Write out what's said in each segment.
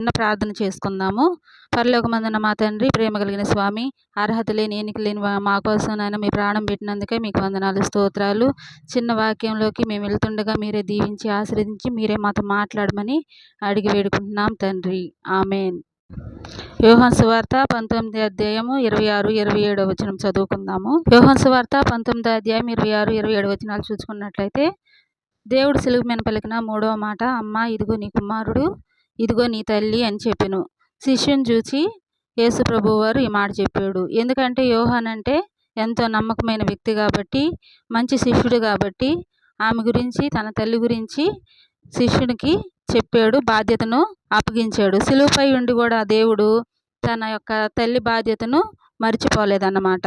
చిన్న ప్రార్థన చేసుకుందాము. పరలోకమందున్న మా తండ్రి, ప్రేమ కలిగిన స్వామి, అర్హత లేని ఎన్నిక లేని మా కోసం నాయన మీ ప్రాణం పెట్టినందుకే మీకు వందనాలు, స్తోత్రాలు. చిన్న వాక్యంలోకి మేము వెళ్తుండగా మీరే దీవించి ఆశీర్వదించి మీరే మాతో మాట్లాడమని అడిగి వేడుకుంటున్నాం తండ్రి. ఆమెన్. యోహాను సువార్త 19వ అధ్యాయము 26, 27 వచనం చదువుకుందాము. యోహాను సువార్త 19వ అధ్యాయం 26, 27 వచనాలు చూసుకున్నట్లయితే, దేవుడు సిలువ మీద పలికిన 3వ మాట, అమ్మా ఇదిగో నీ కుమారుడు, ఇదిగో నీ తల్లి అని చెప్పెను. శిష్యుని చూచి యేసు ప్రభువు వారు ఈ మాట చెప్పాడు. ఎందుకంటే యోహాన్ అంటే ఎంతో నమ్మకమైన వ్యక్తి కాబట్టి, మంచి శిష్యుడు కాబట్టి, ఆమె గురించి తన తల్లి గురించి శిష్యునికి చెప్పాడు, బాధ్యతను అప్పగించాడు. సిలువపై ఉండి కూడా దేవుడు తన యొక్క తల్లి బాధ్యతను మర్చిపోలేదన్నమాట.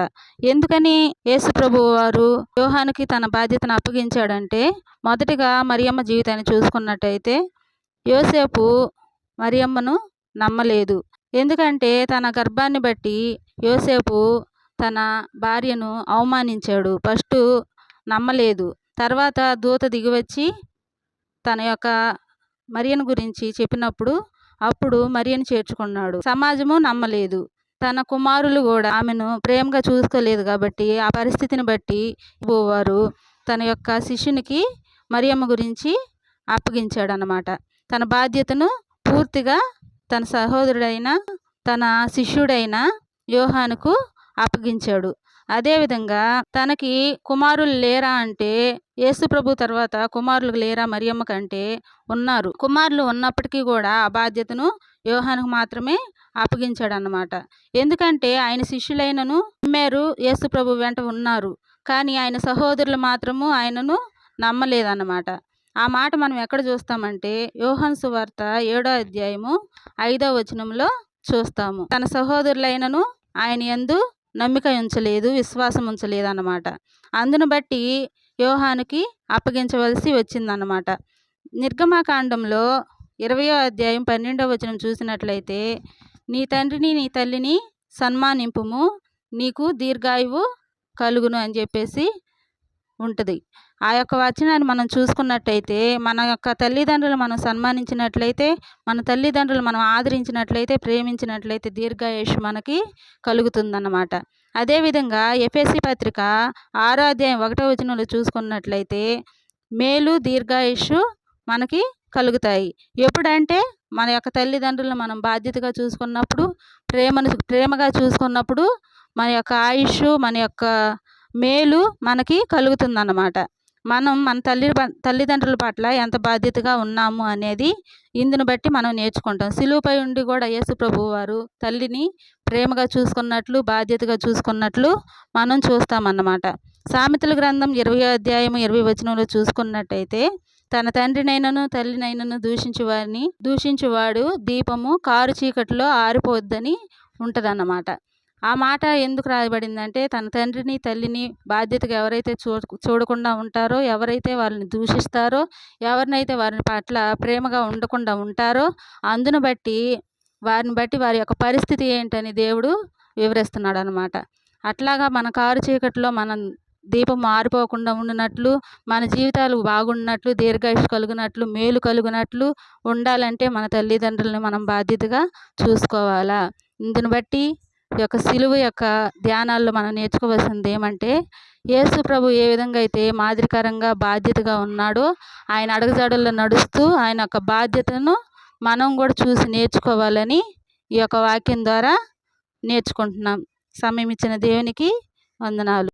ఎందుకని యేసు ప్రభువు వారు యోహానుకి తన బాధ్యతను అప్పగించాడంటే, మొదటిగా మరియమ్మ జీవితాన్ని చూసుకున్నట్టయితే యోసేపు మరియమ్మను నమ్మలేదు. ఎందుకంటే తన గర్భాన్ని బట్టి యోసేపు తన భార్యను అవమానించాడు. ఫస్టు నమ్మలేదు. తర్వాత దూత దిగివచ్చి తన యొక్క మరియను గురించి చెప్పినప్పుడు అప్పుడు మరియను చేర్చుకున్నాడు. సమాజము నమ్మలేదు. తన కుమారులు కూడా ఆమెను ప్రేమగా చూసుకోలేదు కాబట్టి ఆ పరిస్థితిని బట్టి వారు తన యొక్క శిష్యునికి మరియమ్మ గురించి అప్పగించాడు అన్నమాట. తన బాధ్యతను పూర్తిగా తన సహోదరుడైన తన శిష్యుడైన యోహానుకు అప్పగించాడు. అదేవిధంగా తనకి కుమారులు లేరా అంటే, యేసు ప్రభు తర్వాత కుమారులు లేరా మరియమ్మ కంటే ఉన్నారు. కుమారులు ఉన్నప్పటికీ కూడా ఆ బాధ్యతను యోహానుకు మాత్రమే అప్పగించాడు అన్నమాట. ఎందుకంటే ఆయన శిష్యులైనను నమ్మారు, యేసు ప్రభు వెంట ఉన్నారు. కానీ ఆయన సహోదరులు మాత్రము ఆయనను నమ్మలేదన్నమాట. ఆ మాట మనం ఎక్కడ చూస్తామంటే యోహాను సువార్త 7వ అధ్యాయము 5వ వచనంలో చూస్తాము. తన సహోదరులైనను ఆయన యందు నమ్మిక ఉంచలేదు, విశ్వాసం ఉంచలేదు అన్నమాట. అందును బట్టి యోహానుకి అప్పగించవలసి వచ్చిందన్నమాట. నిర్గమకాండంలో 20వ అధ్యాయం 12వ వచనం చూసినట్లయితే, నీ తండ్రిని నీ తల్లిని సన్మానింపుము, నీకు దీర్ఘాయువు కలుగును అని చెప్పేసి ఉంటుంది. ఆ యొక్క వచనాన్ని మనం చూసుకున్నట్టయితే, మన యొక్క తల్లిదండ్రులు మనం సన్మానించినట్లయితే, మన తల్లిదండ్రులు మనం ఆదరించినట్లయితే, ప్రేమించినట్లయితే దీర్ఘాయుష్ మనకి కలుగుతుందన్నమాట. అదేవిధంగా ఎఫెసీ పత్రిక 6వ అధ్యాయం 1వ వచనంలో చూసుకున్నట్లయితే, మేలు దీర్ఘాయుష్ మనకి కలుగుతాయి. ఎప్పుడంటే మన యొక్క తల్లిదండ్రులను మనం బాధ్యతగా చూసుకున్నప్పుడు, ప్రేమగా చూసుకున్నప్పుడు మన యొక్క ఆయుష్, మన యొక్క మేలు మనకి కలుగుతుందన్నమాట. మనం మన తల్లిదండ్రుల పట్ల ఎంత బాధ్యతగా ఉన్నాము అనేది ఇందును బట్టి మనం నేర్చుకుంటాం. సిలువపై ఉండి కూడా యేసు ప్రభువు వారు తల్లిని ప్రేమగా చూసుకున్నట్లు, బాధ్యతగా చూసుకున్నట్లు మనం చూస్తామన్నమాట. సామెతల గ్రంథం 20వ అధ్యాయం 20వ వచనంలో చూసుకున్నట్టయితే, తన తండ్రినైనను తల్లినైనను దూషించువాడు దీపము కారు చీకటిలో ఆరిపోద్దని ఉంటుందన్నమాట. ఆ మాట ఎందుకు రాయబడిందంటే, తన తండ్రిని తల్లిని బాధ్యతగా ఎవరైతే చూడకుండా ఉంటారో, ఎవరైతే వాళ్ళని దూషిస్తారో, ఎవరినైతే వారి పట్ల ప్రేమగా ఉండకుండా ఉంటారో, అందును బట్టి వారిని బట్టి వారి యొక్క పరిస్థితి ఏంటని దేవుడు వివరిస్తున్నాడు అనమాట. అట్లాగా మన కారు చీకట్లో మనం దీపం ఆరిపోకుండా ఉండినట్లు, మన జీవితాలు బాగున్నట్లు, దీర్ఘాయుష్ కలుగునట్లు, మేలు కలుగునట్లు ఉండాలంటే మన తల్లిదండ్రులను మనం బాధ్యతగా చూసుకోవాలా. ఇందును బట్టి ఈ యొక్క సిలువ యొక్క ధ్యానాల్లో మనం నేర్చుకోవాల్సింది ఏమంటే, యేసు ప్రభు ఏ విధంగా అయితే మాదిరికరంగా బాధ్యతగా ఉన్నాడో, ఆయన అడుగుజాడల్లో నడుస్తూ ఆయన యొక్క బాధ్యతను మనం కూడా చూసి నేర్చుకోవాలని ఈ యొక్క వాక్యం ద్వారా నేర్చుకుంటున్నాం. సమయం ఇచ్చిన దేవునికి వందనాలు.